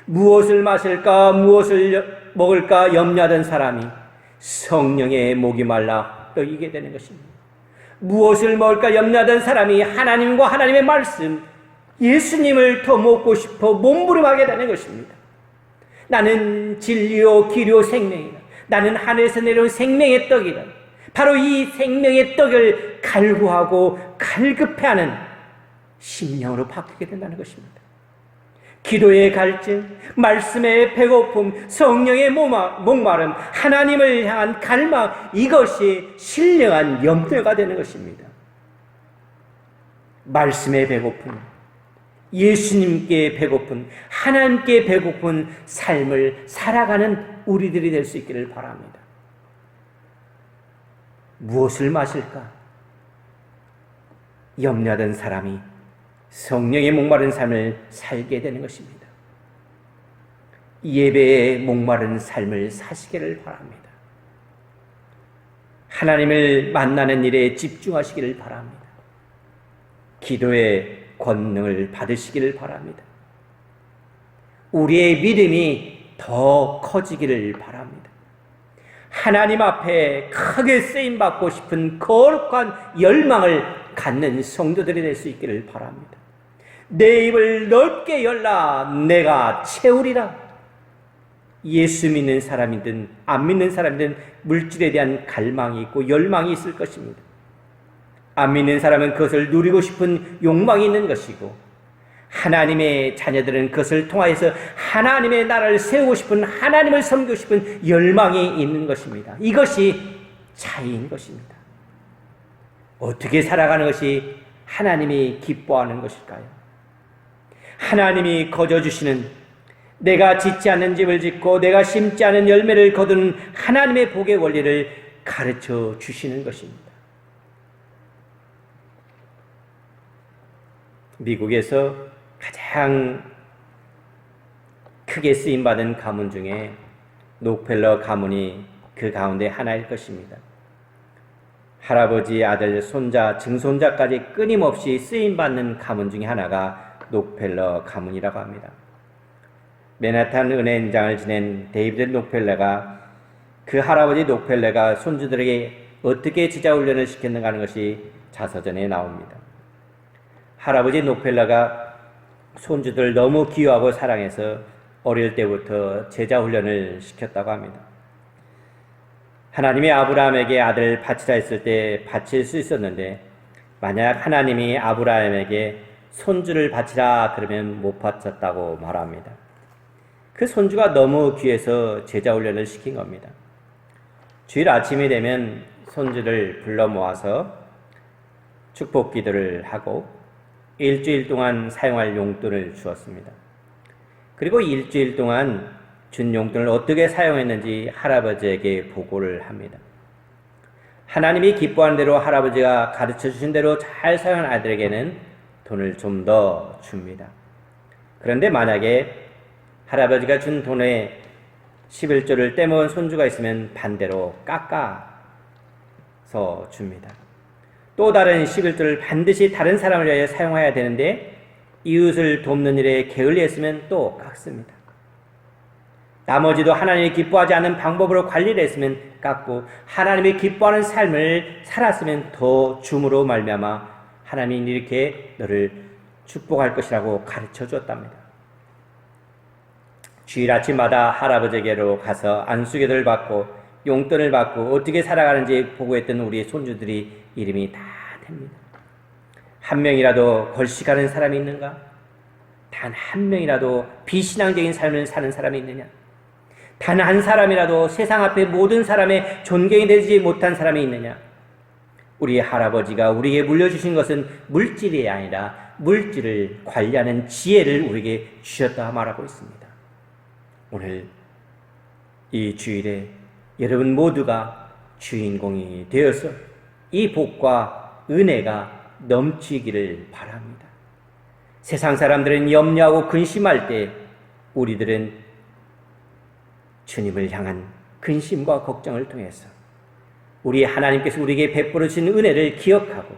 무엇을 마실까 무엇을 먹을까 염려하던 사람이 성령의 목이 말라 떠이게 되는 것입니다. 무엇을 먹을까 염려하던 사람이 하나님과 하나님의 말씀, 예수님을 더 먹고 싶어 몸부림하게 되는 것입니다. 나는 진리요 길이요 생명이다. 나는 하늘에서 내려온 생명의 떡이다. 바로 이 생명의 떡을 갈구하고 갈급해하는 심령으로 바뀌게 된다는 것입니다. 기도의 갈증, 말씀의 배고픔, 성령의 목마름, 하나님을 향한 갈망, 이것이 신령한 염려가 되는 것입니다. 말씀의 배고픔, 예수님께 배고픈, 하나님께 배고픈 삶을 살아가는 우리들이 될 수 있기를 바랍니다. 무엇을 마실까? 염려하던 사람이 성령의 목마른 삶을 살게 되는 것입니다. 예배에 목마른 삶을 사시기를 바랍니다. 하나님을 만나는 일에 집중하시기를 바랍니다. 기도의 권능을 받으시기를 바랍니다. 우리의 믿음이 더 커지기를 바랍니다. 하나님 앞에 크게 쓰임받고 싶은 거룩한 열망을 갖는 성도들이 될 수 있기를 바랍니다. 내 입을 넓게 열라 내가 채우리라. 예수 믿는 사람이든 안 믿는 사람이든 물질에 대한 갈망이 있고 열망이 있을 것입니다. 안 믿는 사람은 그것을 누리고 싶은 욕망이 있는 것이고, 하나님의 자녀들은 그것을 통하여서 하나님의 나라를 세우고 싶은, 하나님을 섬기고 싶은 열망이 있는 것입니다. 이것이 차이인 것입니다. 어떻게 살아가는 것이 하나님이 기뻐하는 것일까요? 하나님이 거저주시는, 내가 짓지 않는 집을 짓고 내가 심지 않은 열매를 거두는 하나님의 복의 원리를 가르쳐 주시는 것입니다. 미국에서 가장 크게 쓰임받은 가문 중에 록펠러 가문이 그 가운데 하나일 것입니다. 할아버지, 아들, 손자, 증손자까지 끊임없이 쓰임받는 가문 중에 하나가 록펠러 가문이라고 합니다. 맨하탄 은행장을 지낸 데이비드 록펠러가, 그 할아버지 록펠러가 손주들에게 어떻게 지자훈련을 시켰는가 하는 것이 자서전에 나옵니다. 할아버지 록펠러가 손주들 너무 귀여워하고 사랑해서 어릴 때부터 제자훈련을 시켰다고 합니다. 하나님이 아브라함에게 아들을 바치라 했을 때 바칠 수 있었는데, 만약 하나님이 아브라함에게 손주를 바치라 그러면 못 바쳤다고 말합니다. 그 손주가 너무 귀해서 제자훈련을 시킨 겁니다. 주일 아침이 되면 손주를 불러 모아서 축복 기도를 하고 일주일 동안 사용할 용돈을 주었습니다. 그리고 일주일 동안 준 용돈을 어떻게 사용했는지 할아버지에게 보고를 합니다. 하나님이 기뻐하는 대로 할아버지가 가르쳐 주신 대로 잘 사용한 아들에게는 돈을 좀 더 줍니다. 그런데 만약에 할아버지가 준 돈에 11조를 떼먹은 손주가 있으면 반대로 깎아서 줍니다. 또 다른 11조를 반드시 다른 사람을 위하여 사용해야 되는데 이웃을 돕는 일에 게을리했으면 또 깎습니다. 나머지도 하나님이 기뻐하지 않는 방법으로 관리를 했으면 깎고, 하나님이 기뻐하는 삶을 살았으면 더 줌으로 말미암아 하나님이 이렇게 너를 축복할 것이라고 가르쳐 주었답니다. 주일 아침마다 할아버지에게로 가서 안수기도를 받고 용돈을 받고 어떻게 살아가는지 보고했던 우리의 손주들이 이름이 다 됩니다. 한 명이라도 걸식하는 사람이 있는가? 단 한 명이라도 비신앙적인 삶을 사는 사람이 있느냐? 단 한 사람이라도 세상 앞에 모든 사람의 존경이 되지 못한 사람이 있느냐? 우리 할아버지가 우리에게 물려주신 것은 물질이 아니라 물질을 관리하는 지혜를 우리에게 주셨다 말하고 있습니다. 오늘 이 주일에 여러분 모두가 주인공이 되어서 이 복과 은혜가 넘치기를 바랍니다. 세상 사람들은 염려하고 근심할 때 우리들은 주님을 향한 근심과 걱정을 통해서 우리 하나님께서 우리에게 베풀어 주신 은혜를 기억하고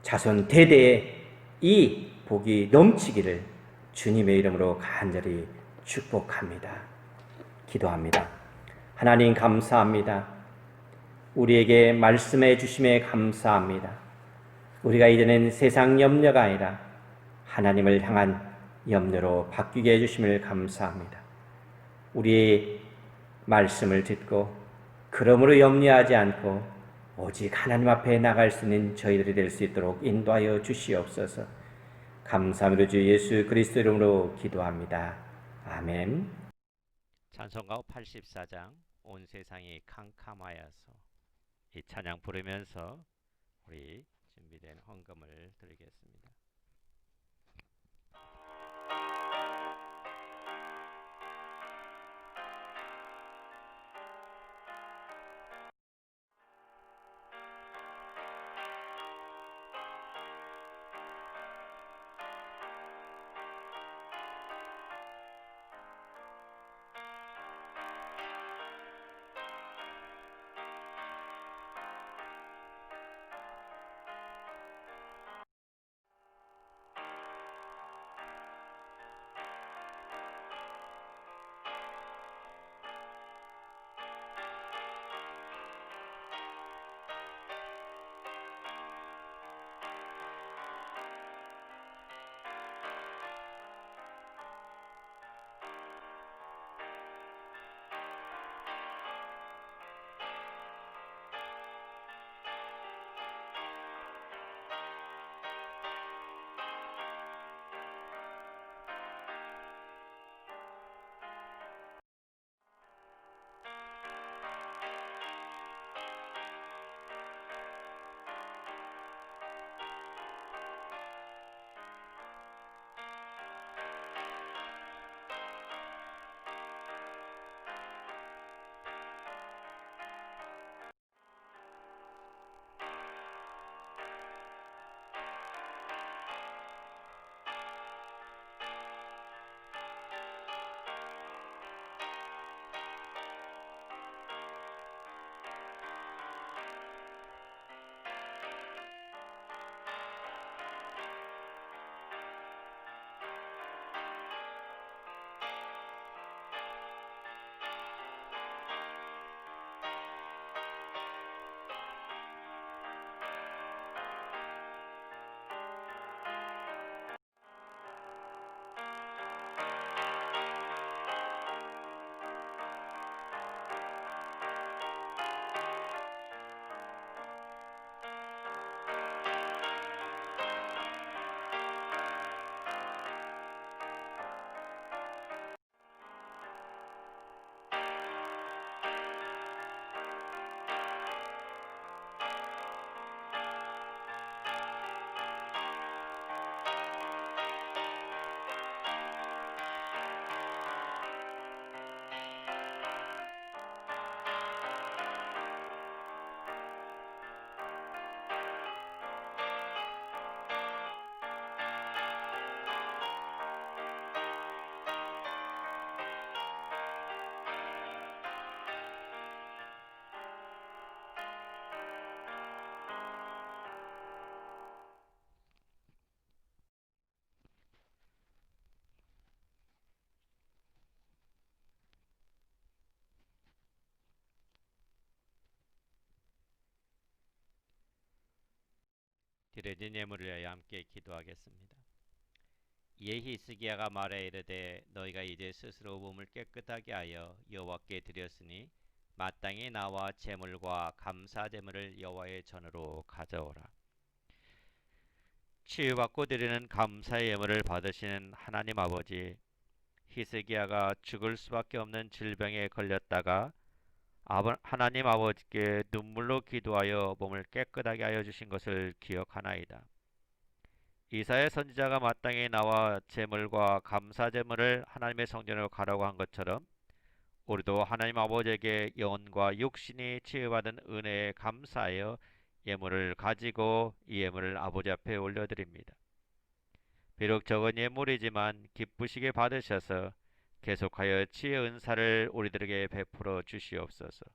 자손 대대에 이 복이 넘치기를 주님의 이름으로 간절히 축복합니다. 기도합니다. 하나님 감사합니다. 우리에게 말씀해 주심에 감사합니다. 우리가 이제는 세상 염려가 아니라 하나님을 향한 염려로 바뀌게 해주심을 감사합니다. 우리의 말씀을 듣고 그러므로 염려하지 않고 오직 하나님 앞에 나갈 수 있는 저희들이 될 수 있도록 인도하여 주시옵소서. 감사합니다. 주 예수 그리스도 이름으로 기도합니다. 아멘. 찬송가 84장 온 세상이 캄캄하여서, 이 찬양 부르면서 우리 준비된 헌금을 드리겠습니다. 드려진 예물을 위하여 함께 기도하겠습니다. 이에 히스기야가 말해 이르되 너희가 이제 스스로 몸을 깨끗하게 하여 여호와께 드렸으니 마땅히 나와 제물과 감사 제물을 여호와의 전으로 가져오라. 치유받고 드리는 감사의 예물을 받으시는 하나님 아버지, 히스기야가 죽을 수밖에 없는 질병에 걸렸다가 하나님 아버지께 눈물로 기도하여 몸을 깨끗하게 하여 주신 것을 기억하나이다. 이사야 선지자가 마땅히 나와 제물과 감사 제물을 하나님의 성전으로 가라고 한 것처럼 우리도 하나님 아버지에게 영혼과 육신이 치유받은 은혜에 감사하여 예물을 가지고 이 예물을 아버지 앞에 올려드립니다. 비록 적은 예물이지만 기쁘시게 받으셔서 계속하여 치유 은사를 우리들에게 베풀어 주시옵소서.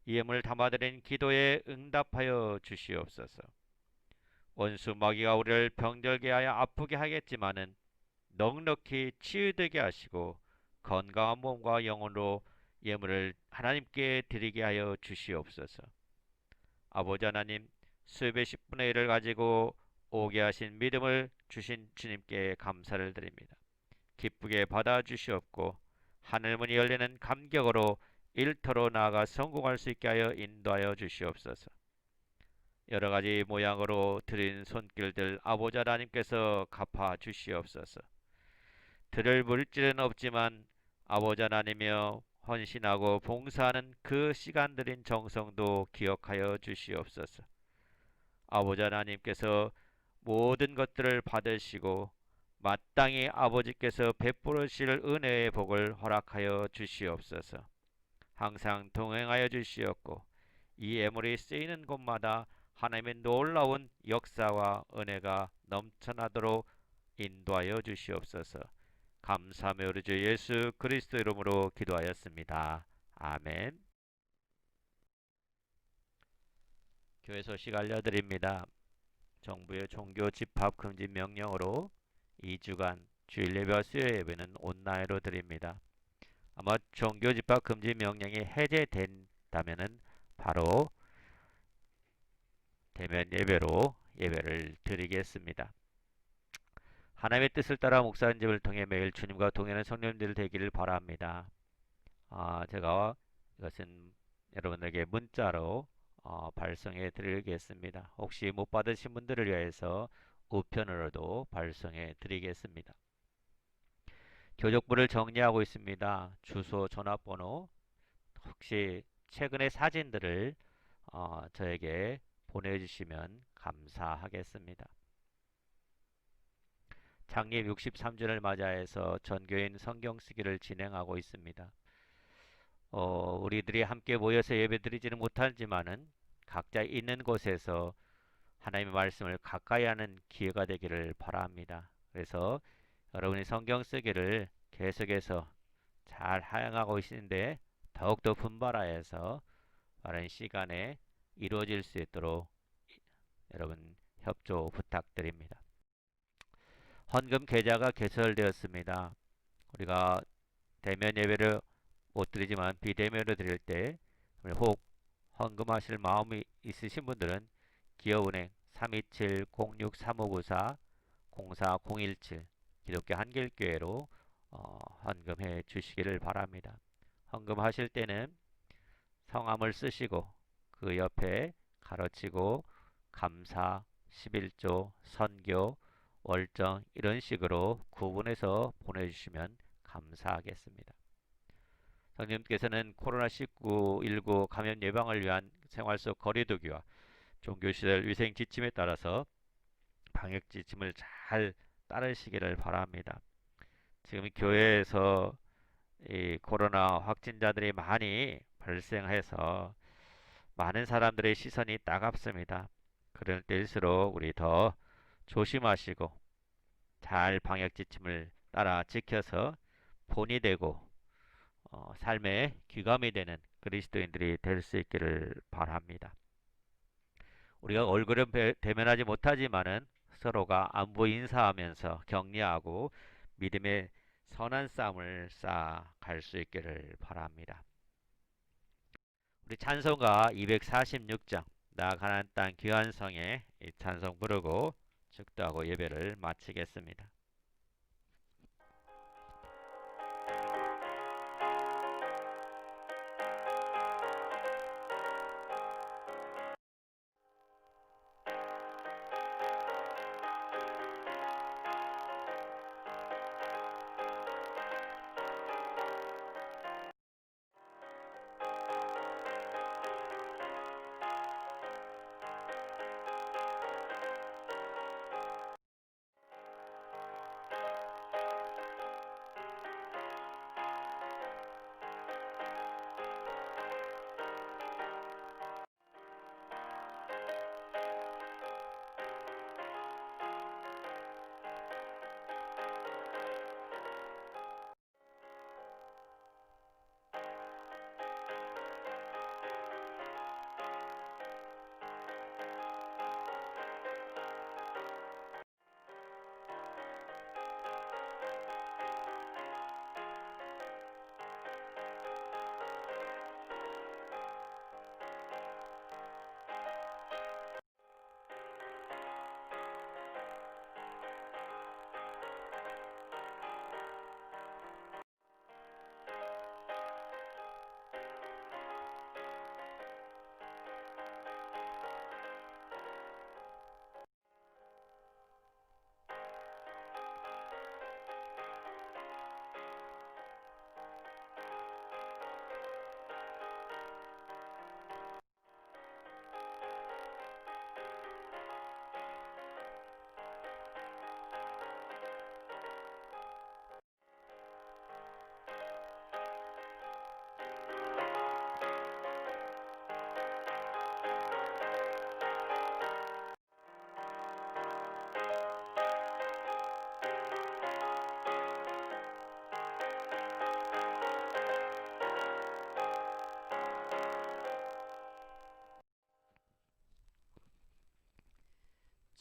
이 예물을 담아드린 기도에 응답하여 주시옵소서. 원수 마귀가 우리를 병들게 하여 아프게 하겠지만은 넉넉히 치유되게 하시고 건강한 몸과 영혼으로 예물을 하나님께 드리게 하여 주시옵소서. 아버지 하나님, 수입의 10분의 1을 가지고 오게 하신 믿음을 주신 주님께 감사를 드립니다. 기쁘게 받아주시옵고 하늘문이 열리는 감격으로 일터로 나아가 성공할 수 있게 하여 인도하여 주시옵소서. 여러가지 모양으로 드린 손길들 아버지 하나님께서 갚아 주시옵소서. 들을 물질은 없지만 아버지 하나님이여 헌신하고 봉사하는 그 시간들인 정성도 기억하여 주시옵소서. 아버지 하나님께서 모든 것들을 받으시고 마땅히 아버지께서 베풀으실 은혜의 복을 허락하여 주시옵소서. 항상 동행하여 주시옵고 이 예물이 쓰이는 곳마다 하나님의 놀라운 역사와 은혜가 넘쳐나도록 인도하여 주시옵소서. 감사하며 우리 주 예수 그리스도 이름으로 기도하였습니다. 아멘. 교회 소식 알려드립니다. 정부의 종교 집합 금지 명령으로 2주간 주일 예배와 수요 예배는 온라인으로 드립니다. 아마 종교 집합 금지 명령이 해제된다면은 바로 대면 예배로 예배를 드리겠습니다. 하나님의 뜻을 따라 목사님 집을 통해 매일 주님과 동행하는 성령님들 되기를 바랍니다. 제가 이것은 여러분에게 문자로 발송해 드리겠습니다. 혹시 못 받으신 분들을 위해서 우편으로도 발송해 드리겠습니다. 교족부를 정리하고 있습니다. 주소, 전화번호, 혹시 최근의 사진들을 저에게 보내주시면 감사하겠습니다. 창립 63주년을 맞이해서 전교인 성경 쓰기를 진행하고 있습니다. 우리들이 함께 모여서 예배드리지는 못하지만은 각자 있는 곳에서 하나님의 말씀을 가까이 하는 기회가 되기를 바랍니다. 그래서 여러분이 성경 쓰기를 계속해서 잘 하행하고 있는데 더욱더 분발하여서 빠른 시간에 이루어질 수 있도록 여러분 협조 부탁드립니다. 헌금 계좌가 개설되었습니다. 우리가 대면 예배를 못 드리지만 비대면으로 드릴 때 혹 헌금하실 마음이 있으신 분들은 기업은행 327-063594-04017 기독교 한길교회로 헌금해 주시기를 바랍니다. 헌금하실 때는 성함을 쓰시고 그 옆에 가로치고 감사, 11조, 선교, 월정 이런 식으로 구분해서 보내주시면 감사하겠습니다. 성령님께서는 코로나19 감염 예방을 위한 생활 속 거리두기와 종교시설 위생 지침에 따라서 방역 지침을 잘 따르시기를 바랍니다. 지금 교회에서 이 코로나 확진자들이 많이 발생해서 많은 사람들의 시선이 따갑습니다. 그럴 때일수록 우리 더 조심하시고 잘 방역 지침을 따라 지켜서 본이 되고 삶의 귀감이 되는 그리스도인들이 될 수 있기를 바랍니다. 우리가 얼굴은 대면하지 못하지만은 서로가 안부 인사하면서 격려하고 믿음의 선한 싸움을 쌓아갈 수 있기를 바랍니다. 우리 찬송가 246장 나 가나안 땅 귀한 성에 이 찬송 부르고 축도하고 예배를 마치겠습니다.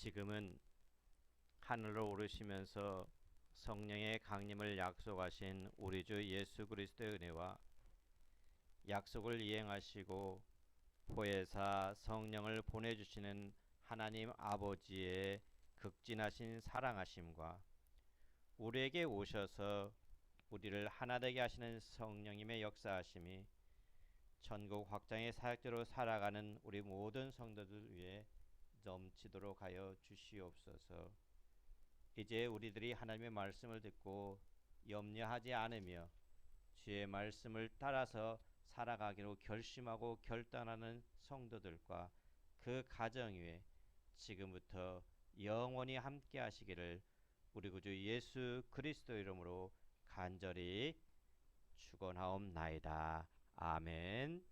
지금은 하늘로 오르시면서 성령의 강림을 약속하신 우리 주 예수 그리스도의 은혜와 약속을 이행하시고 보혜사 성령을 보내주시는 하나님 아버지의 극진하신 사랑하심과 우리에게 오셔서 우리를 하나 되게 하시는 성령님의 역사하심이 전국 확장의 사역자로 살아가는 우리 모든 성도들 위해 넘치도록 하여 주시옵소서. 이제 우리들이 하나님의 말씀을 듣고 염려하지 않으며 주의 말씀을 따라서 살아가기로 결심하고 결단하는 성도들과 그 가정 위에 지금부터 영원히 함께 하시기를 우리 구주 예수 그리스도 이름으로 간절히 축원하옵나이다. 아멘.